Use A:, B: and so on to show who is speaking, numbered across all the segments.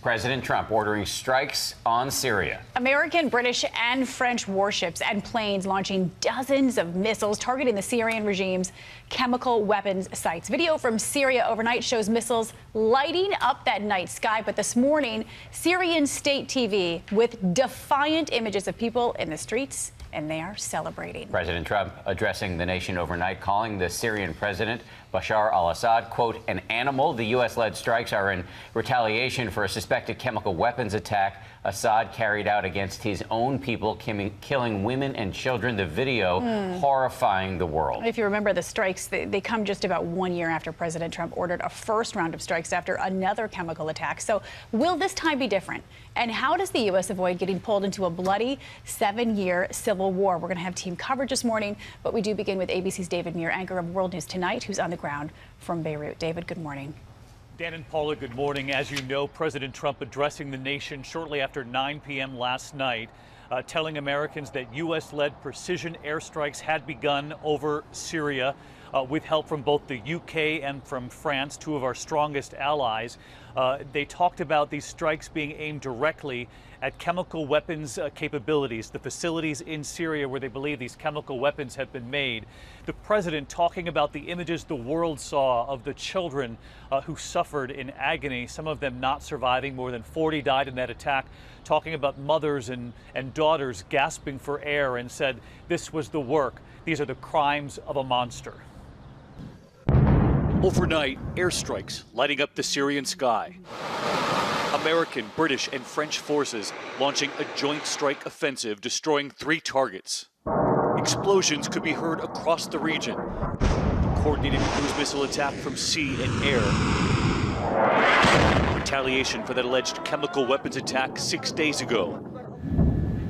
A: President Trump ordering strikes on Syria.
B: American, British, and French warships and planes launching dozens of missiles targeting the Syrian regime's chemical weapons sites. Video from Syria overnight shows missiles lighting up that night sky. But this morning, Syrian state TV with defiant images of people in the streets, and they are celebrating.
A: President Trump addressing the nation overnight, calling the Syrian president Bashar al-Assad, quote, an animal. The U.S.-led strikes are in retaliation for a suspected chemical weapons attack Assad carried out against his own people, killing women and children. The video horrifying the world.
B: If you remember, the strikes, they come just about 1 year after President Trump ordered a first round of strikes after another chemical attack. So will this time be different? And how does the U.S. avoid getting pulled into a bloody 7-year civil war? We're going to have team coverage this morning, but we do begin with ABC's David Muir, anchor of World News Tonight, who's on the ground from Beirut. David, good morning.
C: Dan and Paula, good morning. As you know, President Trump addressing the nation shortly after 9 p.m. last night, telling Americans that U.S.-led precision airstrikes had begun over Syria with help from both the U.K. and from France, two of our strongest allies. They talked about these strikes being aimed directly at chemical weapons capabilities, the facilities in Syria where they believe these chemical weapons have been made. The president talking about the images the world saw of the children who suffered in agony, some of them not surviving. More than 40 died in that attack, talking about mothers and daughters gasping for air, and said this was the work. These are the crimes of a monster. Overnight, airstrikes lighting up the Syrian sky. American, British, and French forces launching a joint strike offensive, destroying 3 targets. Explosions could be heard across the region. A coordinated cruise missile attack from sea and air. Retaliation for that alleged chemical weapons attack 6 days ago.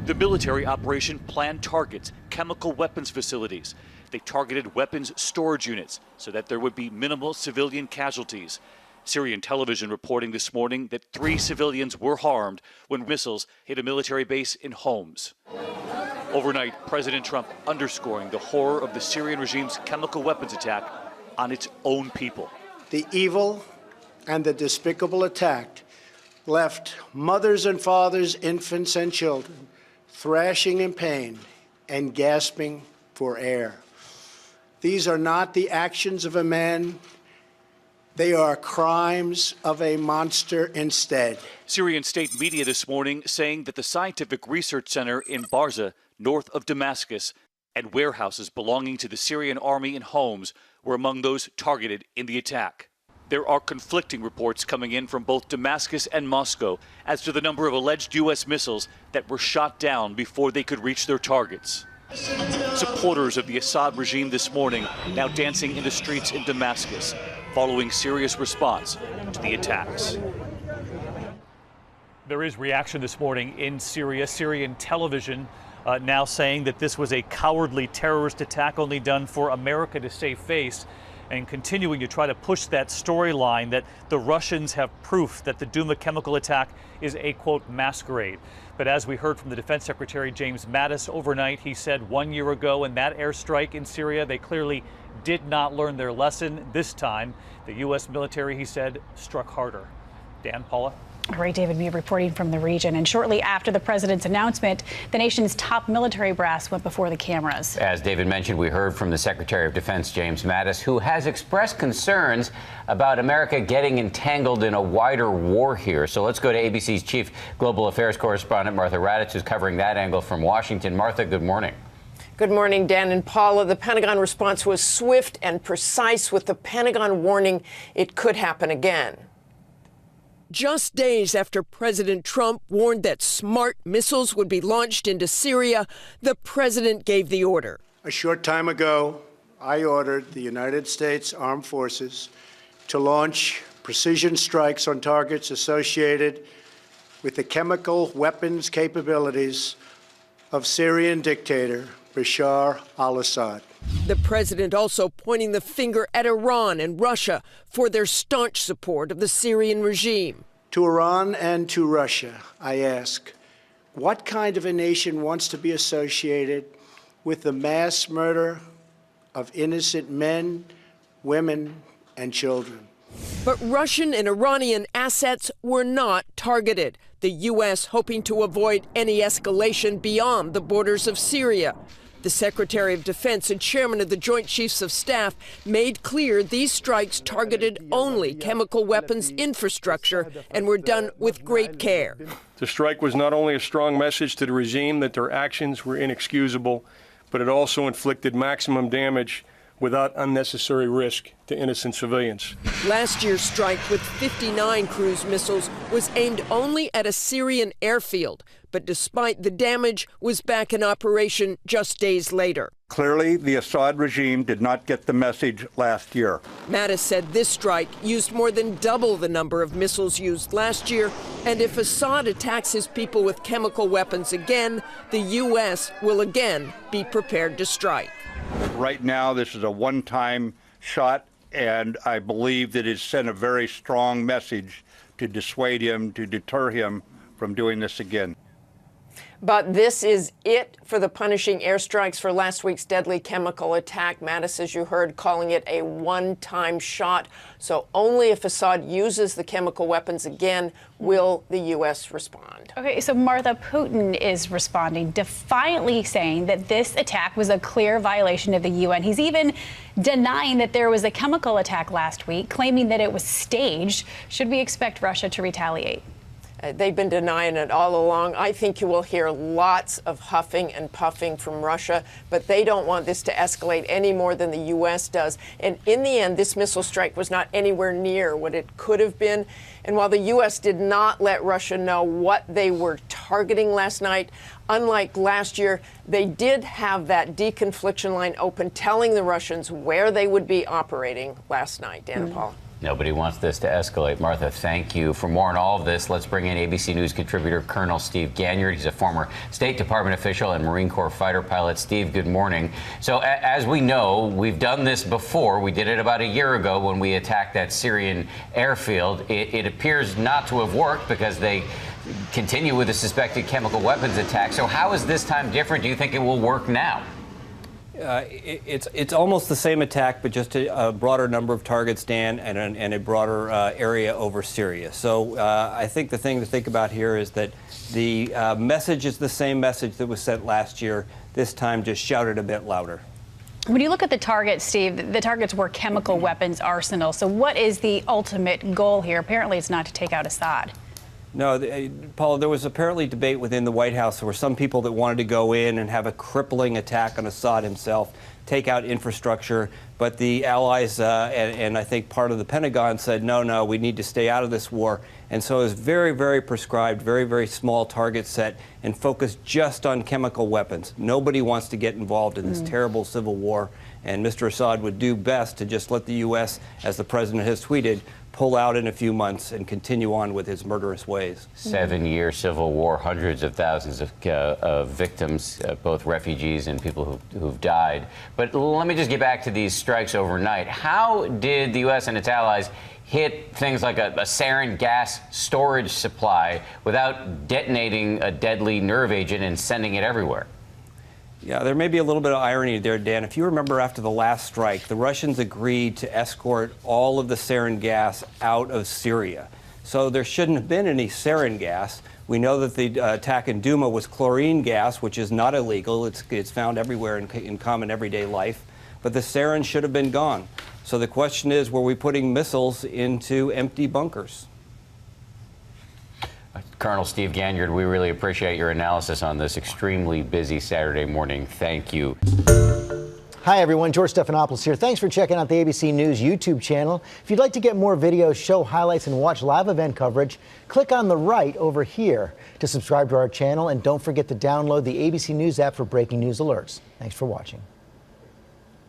C: The military operation planned targets, chemical weapons facilities. They targeted weapons storage units so that there would be minimal civilian casualties. Syrian television reporting this morning that 3 civilians were harmed when missiles hit a military base in Homs. Overnight, President Trump underscoring the horror of the Syrian regime's chemical weapons attack on its own people.
D: The evil and the despicable attack left mothers and fathers, infants and children thrashing in pain and gasping for air. These are not the actions of a man. They are crimes of a monster instead.
C: Syrian state media this morning saying that the scientific research center in Barza, north of Damascus, and warehouses belonging to the Syrian army in Homs were among those targeted in the attack. There are conflicting reports coming in from both Damascus and Moscow as to the number of alleged U.S. missiles that were shot down before they could reach their targets. Supporters of the Assad regime this morning now dancing in the streets in Damascus, following Syria's response to the attacks. There is reaction this morning in Syria. Syrian television now saying that this was a cowardly terrorist attack only done for America to save face, and continuing to try to push that storyline that the Russians have proof that the Duma chemical attack is a, quote, masquerade. But as we heard from the Defense Secretary James Mattis overnight, he said 1 year ago in that airstrike in Syria, they clearly did not learn their lesson. This time, the U.S. military, he said, struck harder. Dan, Paula?
B: Great, David Muir reporting from the region. And shortly after the president's announcement, the nation's top military brass went before the cameras.
A: As David mentioned, we heard from the Secretary of Defense, James Mattis, who has expressed concerns about America getting entangled in a wider war here. So let's go to ABC's chief global affairs correspondent, Martha Raddatz, who's covering that angle from Washington. Martha, good morning.
E: Good morning, Dan and Paula. The Pentagon response was swift and precise, with the Pentagon warning it could happen again. Just days after President Trump warned that smart missiles would be launched into Syria, the president gave the order.
D: A short time ago, I ordered the United States Armed Forces to launch precision strikes on targets associated with the chemical weapons capabilities of Syrian dictator Bashar al-Assad.
E: The president also pointing the finger at Iran and Russia for their staunch support of the Syrian regime.
D: To Iran and to Russia, I ask, what kind of a nation wants to be associated with the mass murder of innocent men, women, and children?
E: But Russian and Iranian assets were not targeted, the U.S. hoping to avoid any escalation beyond the borders of Syria. The Secretary of Defense and Chairman of the Joint Chiefs of Staff made clear these strikes targeted only chemical weapons infrastructure and were done with great care.
F: The strike was not only a strong message to the regime that their actions were inexcusable, but it also inflicted maximum damage without unnecessary risk to innocent civilians.
E: Last year's strike with 59 cruise missiles was aimed only at a Syrian airfield, but despite the damage, was back in operation just days later.
G: Clearly, the Assad regime did not get the message last year.
E: Mattis said this strike used more than double the number of missiles used last year, and if Assad attacks his people with chemical weapons again, the U.S. will again be prepared to strike.
G: Right now, this is a one-time shot, and I believe that it sent a very strong message to dissuade him, to deter him from doing this again.
E: But this is it for the punishing airstrikes for last week's deadly chemical attack. Mattis, as you heard, calling it a one-time shot. So only if Assad uses the chemical weapons again will the U.S. respond.
B: Okay, so Martha, Putin is responding, defiantly saying that this attack was a clear violation of the UN. He's even denying that there was a chemical attack last week, claiming that it was staged. Should we expect Russia to retaliate?
E: They've been denying it all along. I think you will hear lots of huffing and puffing from Russia, but they don't want this to escalate any more than the U.S. does. And in the end, this missile strike was not anywhere near what it could have been. And while the U.S. did not let Russia know what they were targeting last night, unlike last year, they did have that deconfliction line open, telling the Russians where they would be operating last night. Dana Paula.
A: Nobody wants this to escalate. Martha, thank you. For more on all of this, let's bring in ABC News contributor Colonel Steve Ganyard. He's a former State Department official and Marine Corps fighter pilot. Steve, good morning. So as we know, we've done this before. We did it about a year ago when we attacked that Syrian airfield. It appears not to have worked because they continue with the suspected chemical weapons attack. So how is this time different? Do you think it will work now?
H: It's almost the same attack, but just a broader number of targets, Dan, and a broader area over Syria. So I think the thing to think about here is that the message is the same message that was sent last year, this time just shouted a bit louder.
B: When you look at the targets, Steve, the targets were chemical weapons arsenal. So what is the ultimate goal here? Apparently it's not to take out Assad.
H: No, Paula, there was apparently debate within the White House. There were some people that wanted to go in and have a crippling attack on Assad himself, take out infrastructure. But the allies and I think part of the Pentagon said, no, we need to stay out of this war. And so it was very, very prescribed, very, very small target set and focused just on chemical weapons. Nobody wants to get involved in this terrible civil war. And Mr. Assad would do best to just let the U.S., as the president has tweeted, pull out in a few months and continue on with his murderous ways.
A: 7-year civil war, hundreds of thousands of victims, both refugees and people who've died. But let me just get back to these strikes overnight. How did the U.S. and its allies hit things like a sarin gas storage supply without detonating a deadly nerve agent and sending it everywhere?
H: Yeah, there may be a little bit of irony there, Dan. If you remember after the last strike, the Russians agreed to escort all of the sarin gas out of Syria. So there shouldn't have been any sarin gas. We know that the attack in Duma was chlorine gas, which is not illegal. It's found everywhere in common everyday life. But the sarin should have been gone. So the question is, were we putting missiles into empty bunkers?
A: Colonel Steve Ganyard, we really appreciate your analysis on this extremely busy Saturday morning. Thank you.
I: Hi, everyone. George Stephanopoulos here. Thanks for checking out the ABC News YouTube channel. If you'd like to get more videos, show highlights, and watch live event coverage, click on the right over here to subscribe to our channel. And don't forget to download the ABC News app for breaking news alerts. Thanks for watching.